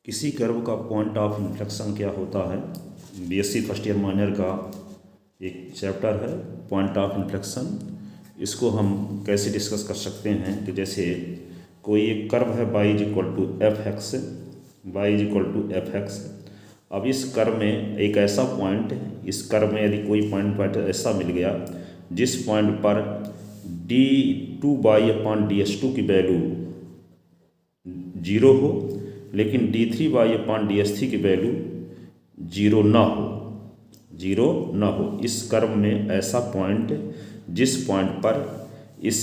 किसी कर्व का point of inflection क्या होता है। बीएससी फर्स्ट ईयर माइनर का एक चैप्टर है पॉइंट ऑफ इन्फ्लेक्शन। इसको हम कैसे डिस्कस कर सकते हैं कि जैसे कोई एक कर्व है y is equal to f x, y is equal to f x. अब इस कर्व में एक ऐसा पॉइंट, इस कर्व में यदि कोई पॉइंट ऐसा मिल गया जिस पॉइंट पर d2y/ds2 की वैल्यू 0 हो, लेकिन d3y/ds3 की वैल्यू 0 ना हो। इस कर्व में ऐसा पॉइंट जिस पॉइंट पर इस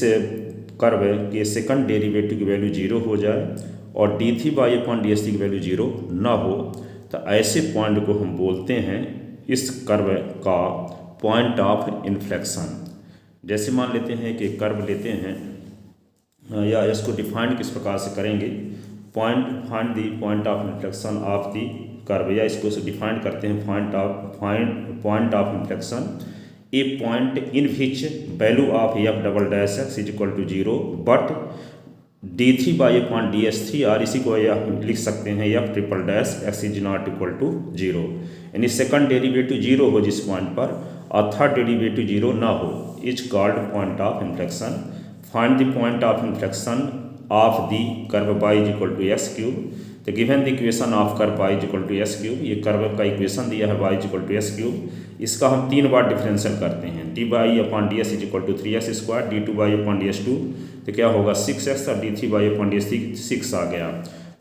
कर्व के सेकंड डेरिवेटिव की वैल्यू 0 हो जाए और d3y/ds3 की वैल्यू 0 ना हो, तो ऐसे पॉइंट को हम बोलते हैं इस कर्व का पॉइंट ऑफ इन्फ्लेक्शन। जैसे मान लेते हैं कि कर्व लेते हैं, या इसको डिफाइन किस प्रकार से करेंगे, find the point of inflection of the curve, या इसको डिफाइन करते हैं point of inflection a point in which value of f double dash x is equal to 0 but d3y/ds3 और इसी को या लिख सकते हैं f triple dash x is not equal to 0, यानी सेकंड डेरिवेटिव 0 हो जिस पॉइंट पर और थर्ड डेरिवेटिव 0 ना हो, is called point of inflection. Find the point of inflection of the curve y is equal to x cube. तो given the equation of curve y is equal to x cube, ये curve का equation दिया है y is equal to x cube. इसका हम 3 बार differential करते हैं, dy/ds is equal to 3x², d2y/ds2 तो क्या होगा 6x और d3y/ds3 6 आ गया।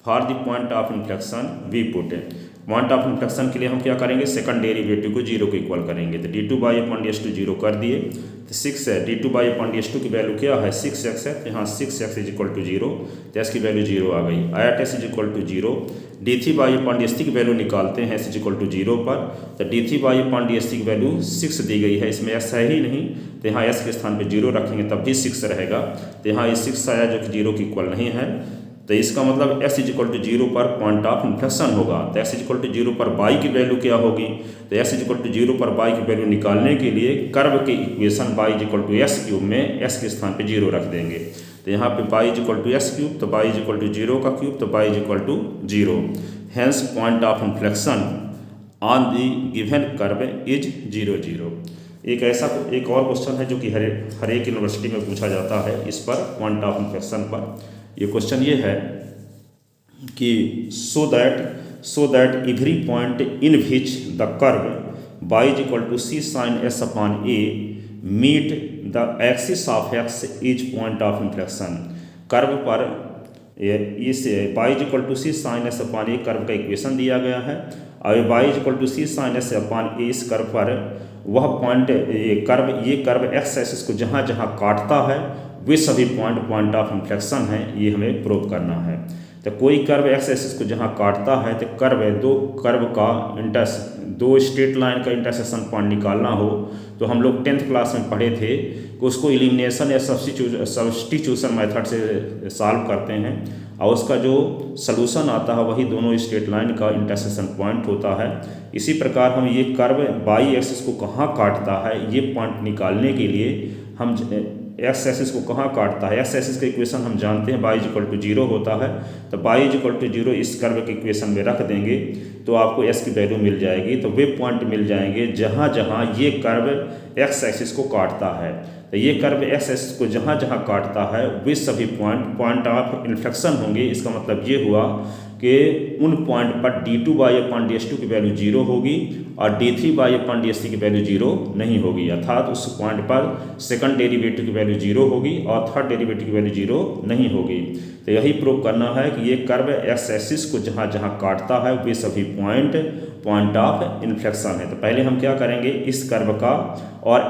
For the point of inflection we put, point of inflection के लिए हम क्या करेंगे, सेकंड डेरिवेटिव को 0 को इक्वल करेंगे। तो d2y/ds2 0 कर दिए तो 6 है, d2y/ds2 की वैल्यू क्या है 6x है, तो यहाँ 6x इज इक्वल टू 0, तो इसकी वैल्यू 0 आ गई। at is equal to 0, d3y/ds3 की वैल्यू निकालते हैं s इज इक्वल टू 0 पर, तो d3y/ds3 की वैल्यू 6 दी गई है, इसमें s है ही नहीं, तो यहाँ s के स्थान पर 0 रखेंगे तब भी 6 रहेगा, तो यहाँ ये 6 आया जो कि 0 की इक्वल नहीं है, तो इसका मतलब s इज इक्वल टू 0 पर पॉइंट ऑफ इन्फ्लेक्शन होगा। तो s इज इक्वल टू 0 पर y की वैल्यू क्या होगी, तो s इज इक्वल टू 0 पर y की वैल्यू निकालने के लिए कर्व के equation y is equal to s cube में s के स्थान पे 0 रख देंगे। तो यहाँ पे y is equal to s cube, तो y इज इक्वल टू 0 का क्यूब, तो y is equal to 0। Hence point of inflection on the given curve is 0 0। एक और क्वेश्चन है जो कि हर एक यूनिवर्सिटी में पूछा जाता है इस पर पॉइंट ऑफ इन्फ्लेक्शन पर। ये क्वेश्चन ये है कि so that every point in which the curve y is equal to c sin s/a meet the axis of x is point of inflection. Curve पर इस y is equal to c sin s/a curve का equation दिया गया है, और y is equal to c sin s/a इस curve पर वह पॉइंट ये कर्व x एक्सिस को जहाँ जहाँ काटता है वे सभी पॉइंट ऑफ इन्फ्लेक्शन हैं, ये हमें प्रूव करना है। तो कोई कर्व x एक्सिस को जहाँ काटता है तो दो स्ट्रेट लाइन का इंटरसेक्शन पॉइंट निकालना हो, तो हम लोग 10th क्लास में पढ़े थे कि उसको एलिमिनेशन या सब्स्टिट्यूशन मेथड से सॉल्व करते हैं, और उसका जो सलूशन आता है वही दोनों स्ट्रेट लाइन का इंटरसेक्शन पॉइंट होता है। इसी प्रकार हम ये कर्व y एक्सिस को कहाँ काटता है ये पॉइंट निकालने के लिए हम एक्स एक्सिस को कहाँ काटता है, एक्स एक्सिस का इक्वेशन हम जानते हैं y इज इक्वल टू 0 होता है, तो y इज इक्वल टू 0 इस कर्व के इक्वेशन में रख देंगे तो आपको s की वैल्यू मिल जाएगी। तो वे पॉइंट मिल जाएंगे जहाँ जहाँ ये कर्व एक्स एक्सिस को काटता है। तो ये कर्व एक्स एक्सिस को जहाँ जहाँ काटता है वे सभी पॉइंट ऑफ इन्फ्लेक्शन होंगे। इसका मतलब ये हुआ कि उन पॉइंट पर d2y/ds2 की वैल्यू 0 होगी और d3y/ds3 की वैल्यू 0 नहीं होगी, अर्थात उस पॉइंट पर सेकंड डेरिवेटिव की वैल्यू 0 होगी और थर्ड डेरिवेटिव की वैल्यू 0 नहीं होगी। तो यही प्रूव करना है कि ये कर्व एक्स एक्सिस को जहाँ जहाँ काटता है वे सभी पॉइंट ऑफ इन्फ्लेक्शन है। तो पहले हम क्या करेंगे, इस कर्व का और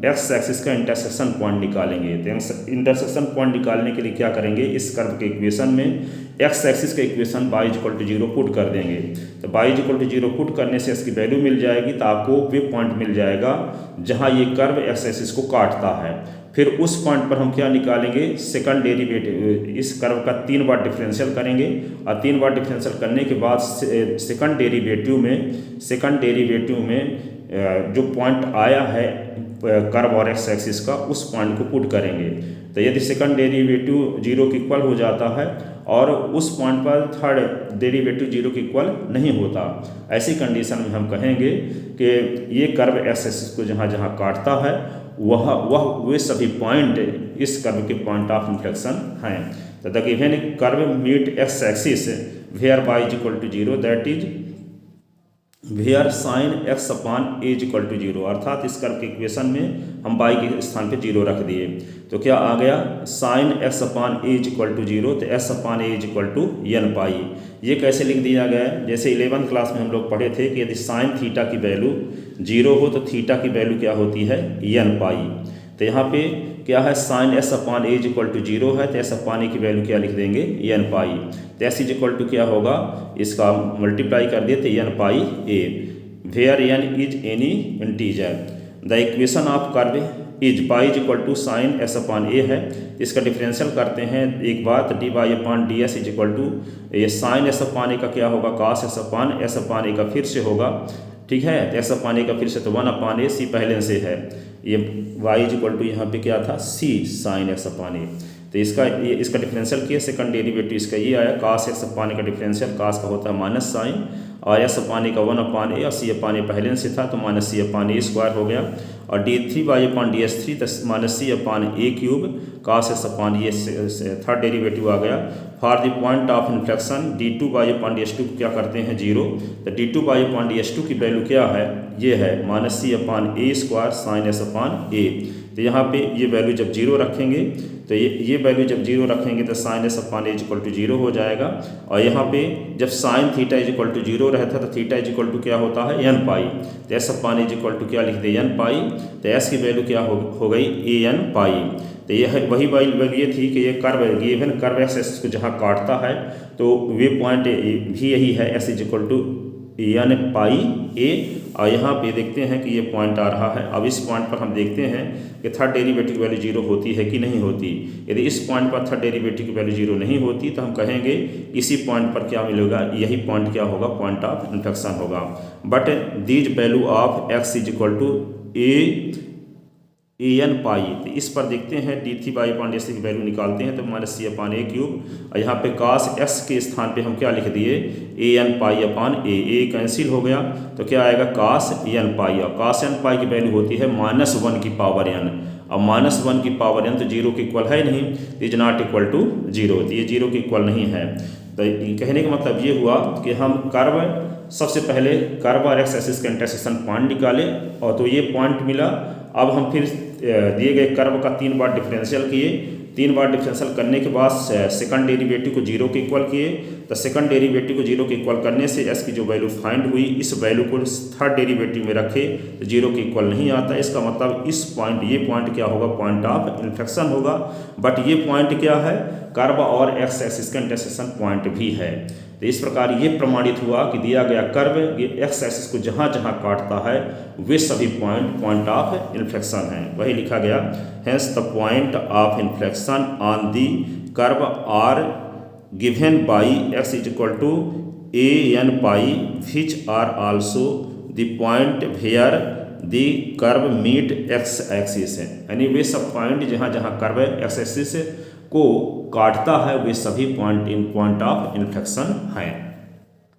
एक्स एक्सिस का इंटरसेक्शन पॉइंट निकालेंगे। तो इंटरसेक्शन पॉइंट निकालने के लिए क्या करेंगे, इस कर्व के इक्वेशन में एक्स एक्सिस का equation y is equal to 0 put कर देंगे। तो y is equal to 0 put करने से इसकी वैल्यू मिल जाएगी, तो आपको वे पॉइंट मिल जाएगा जहां ये कर्व एक्स एक्सिस को काटता है। फिर उस पॉइंट पर हम क्या निकालेंगे, सेकंड डेरिवेटिव, इस कर्व का 3 बार डिफरेंशियल करेंगे और 3 बार डिफरेंशियल करने के बाद सेकंड डेरिवेटिव में जो पॉइंट आया है कर्व और एक्स एक्सिस का उस पॉइंट को पुट करेंगे। तो यदि सेकंड डेरिवेटिव जीरो के इक्वल हो जाता है और उस पॉइंट पर थर्ड डेरिवेटिव जीरो के इक्वल नहीं होता, ऐसी कंडीशन में हम कहेंगे कि ये कर्व एक्स एक्सिस को जहाँ जहाँ काटता है वे सभी पॉइंट इस कर्व के पॉइंट ऑफ इन्फ्लेक्शन हैं। तो the given curve meet x axis where y is equal to zero, that is where sine x upon a is equal to zero, अर्थात इस कर्व के इक्वेशन में हम बाई के स्थान पे जीरो रख दिए। तो क्या आ गया, sine x upon a is equal to zero, तो s upon a is equal to n pi. ये कैसे लिख दिया गया है, जैसे 11th क्लास में हम लोग पढ़े थे कि यदि साइन थीटा की वैल्यू जीरो हो तो थीटा की वैल्यू क्या होती है, एन पाई। तो यहाँ पे क्या है, sine s upon a is equal to zero है, तो एस अपॉन ए की वैल्यू क्या लिख देंगे, एन पाई। तो एस इज इक्वल टू क्या होगा, इसका मल्टीप्लाई कर दिए तो n pi a, where n is any integer. The equation of curve is pi is equal to sine s upon a है, इसका डिफरेंशियल करते हैं एक बात, d y upon d s is equal to ये साइन एस अपॉन ए का क्या होगा, कास एस अपॉन ए का फिर से होगा, ठीक है। तो एस अपॉन ए का फिर से तो 1 अपॉन ए सी पहले से है, ये वाई इज इक्वल टू यहाँ पे क्या था, सी साइन एक्स अपॉन ए। तो इसका डिफरेंशियल किया, सेकंड डेरिवेटिव इसका ये आया, कास एक्स अपॉन ए का डिफरेंशियल कास का होता है माइनस साइन, और एस अपॉन ए का 1 अपॉन ए और सी अपॉन ए पहले से था तो minus c upon a square हो गया, और d three y upon d s three तो minus c upon a cube cos s upon ये थर्ड डेरिवेटिव आ गया। For the point of inflection d two y upon d s two क्या करते हैं जीरो, तो d two y upon d s two की value क्या है, ये है minus c upon a square sine s upon ए। तो यहाँ पे ये वैल्यू जब जीरो रखेंगे तो ये वैल्यू जब जीरो रखेंगे तो sine s upon a is equal to zero हो जाएगा, और यहाँ पे जब sine theta is equal to zero रहता है तो थीटा इज इक्वल टू क्या होता है, एन पाई। तो s upon a is equal to क्या लिख दे, एन पाई। तो एस की वैल्यू क्या हो गई, ए एन पाई। तो यह वही वैल्यू ये थी कि ये curve given curve x axis को जहाँ काटता है तो वे पॉइंट भी यही है, s is equal to n pi a, और यहाँ पे देखते हैं कि ये पॉइंट आ रहा है। अब इस पॉइंट पर हम देखते हैं कि थर्ड डेरिवेटिव की वैल्यू जीरो होती है कि नहीं होती। यदि इस पॉइंट पर थर्ड डेरिवेटिव की वैल्यू जीरो नहीं होती तो हम कहेंगे इसी पॉइंट पर क्या मिलेगा, यही पॉइंट क्या होगा, पॉइंट ऑफ इन्फ्लेक्शन होगा। But these value of x is equal to a n pi. तो इस पर देखते हैं d three by upon d s की वैल्यू निकालते हैं तो minus c upon a cube, और यहाँ पे कास एस के स्थान पे हम क्या लिख दिए, ए एन पाई अपॉन ए कैंसिल हो गया तो क्या आएगा, कास एन पाई। और कास एन पाई की वैल्यू होती है -1 की पावर एन, और -1 की पावर एन तो जीरो के इक्वल है नहीं, is not equal to zero, तो ये जीरो के इक्वल नहीं है। तो कहने का मतलब ये हुआ कि हम कर्व सबसे पहले कर्व और एक्स एक्सिस का इंटरसेक्शन पॉइंट निकाले, और तो ये पॉइंट मिला। अब हम फिर दिए गए कर्व का 3 बार डिफरेंशियल किए, 3 बार डिफरेंशियल करने के बाद सेकंड डेरिवेटिव को जीरो के इक्वल किए। तो सेकंड डेरिवेटिव को जीरो के इक्वल करने से एस की जो वैल्यू फाइंड हुई, इस वैल्यू को थर्ड डेरिवेटिव में रखे तो जीरो के इक्वल नहीं आता। इसका मतलब इस पॉइंट, ये पॉइंट क्या होगा, पॉइंट ऑफ इन्फ्लेक्शन होगा। बट ये पॉइंट क्या है, कर्व और एक्स एक्सिस का इंटरसेक्शन पॉइंट भी है। तो इस प्रकार ये प्रमाणित हुआ कि दिया गया कर्व ये एक्स एक्सिस को जहाँ जहाँ काटता है वे सभी पॉइंट ऑफ इन्फ्लेक्शन हैं, वही लिखा गया। Hence the point of inflection on the curve are given by x is equal to a n pi, which are also the point where the curve meet x axis है। यानी वे सब point जहाँ जहाँ curve x axis को काटता है वे सभी point of inflection हैं।